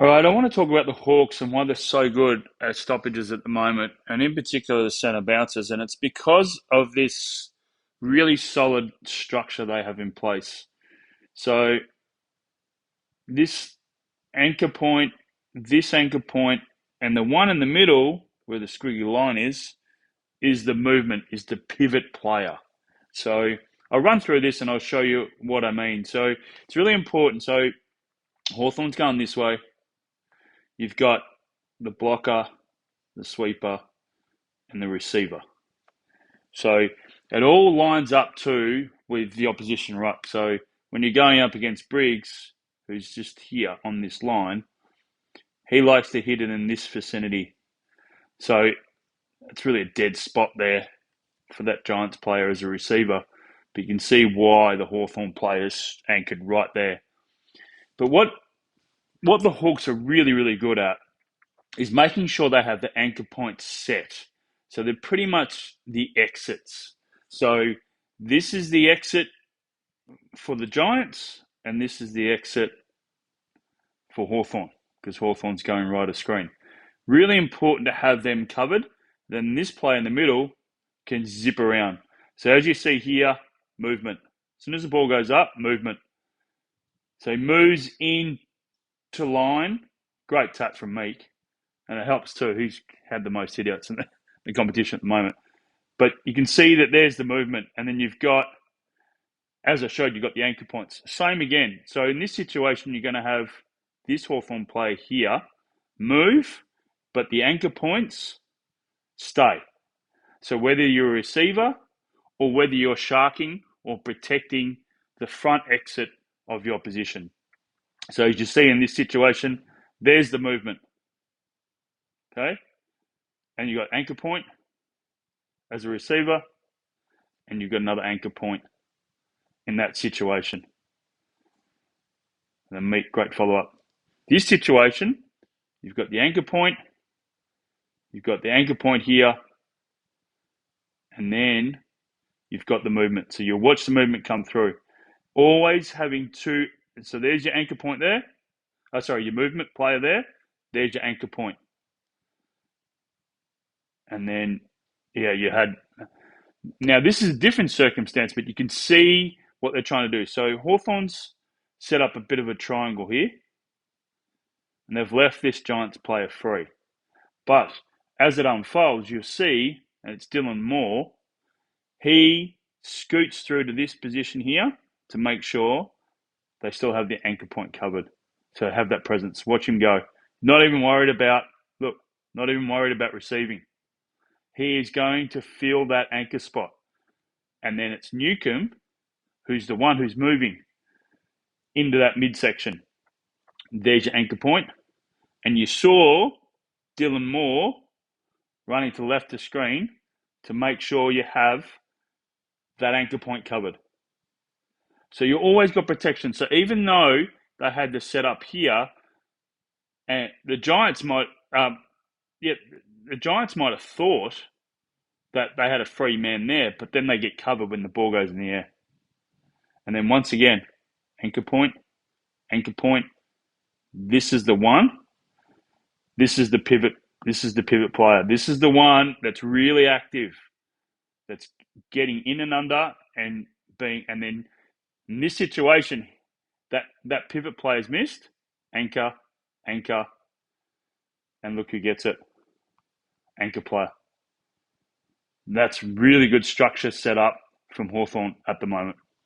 All right, I want to talk about the Hawks and why they're so good at stoppages at the moment, and in particular the centre bouncers. And it's because of this really solid structure they have in place. So this anchor point, this anchor point, and the one in the middle where the squiggly line is the movement, is the pivot player. So I'll run through this and I'll show you what I mean. So it's really important. So Hawthorn's going this way. You've got the blocker, the sweeper, and the receiver. So it all lines up too with the opposition ruck. So when you're going up against Briggs, who's just here on this line, he likes to hit it in this vicinity. So it's really a dead spot there for that Giants player as a receiver. But you can see why the Hawthorn players anchored right there. But what the Hawks are really, really good at is making sure they have the anchor point set. So they're pretty much the exits. So this is the exit for the Giants, and this is the exit for Hawthorn, because Hawthorn's going right of screen. Really important to have them covered. Then this player in the middle can zip around. So as you see here, movement. As soon as the ball goes up, movement. So he moves in to line. Great touch from Meek. And it helps too. He's had the most hit-outs in the competition at the moment. But you can see that there's the movement. And then you've got, as I showed, you've got the anchor points. Same again. So in this situation, you're going to have this Hawthorn player here move, but the anchor points stay. So whether you're a receiver or whether you're sharking or protecting the front exit of your position. So as you see in this situation, there's the movement. Okay? And you've got anchor point as a receiver, and you've got another anchor point in that situation. And then Meek, great follow-up. This situation, you've got the anchor point, you've got the anchor point here, and then you've got the movement. So you'll watch the movement come through. Always having two. So there's your anchor point there. Your movement player there. There's your anchor point. And then, you had. Now, this is a different circumstance, but you can see what they're trying to do. So Hawthorn's set up a bit of a triangle here, and they've left this Giants player free. But as it unfolds, you'll see, and it's Dylan Moore, he scoots through to this position here to make sure they still have the anchor point covered. So have that presence. Watch him go. Not even worried about receiving. He is going to feel that anchor spot. And then it's Newcomb, who's the one who's moving into that midsection. There's your anchor point. And you saw Dylan Moore running to the left of screen to make sure you have that anchor point covered. So you always got protection. So even though they had the setup here, and the Giants might have thought that they had a free man there, but then they get covered when the ball goes in the air. And then once again, anchor point. This is the one. This is the pivot. This is the pivot player. This is the one that's really active, that's getting in and under and then in this situation, that pivot player's missed. Anchor, and look who gets it. Anchor player. That's really good structure set up from Hawthorn at the moment.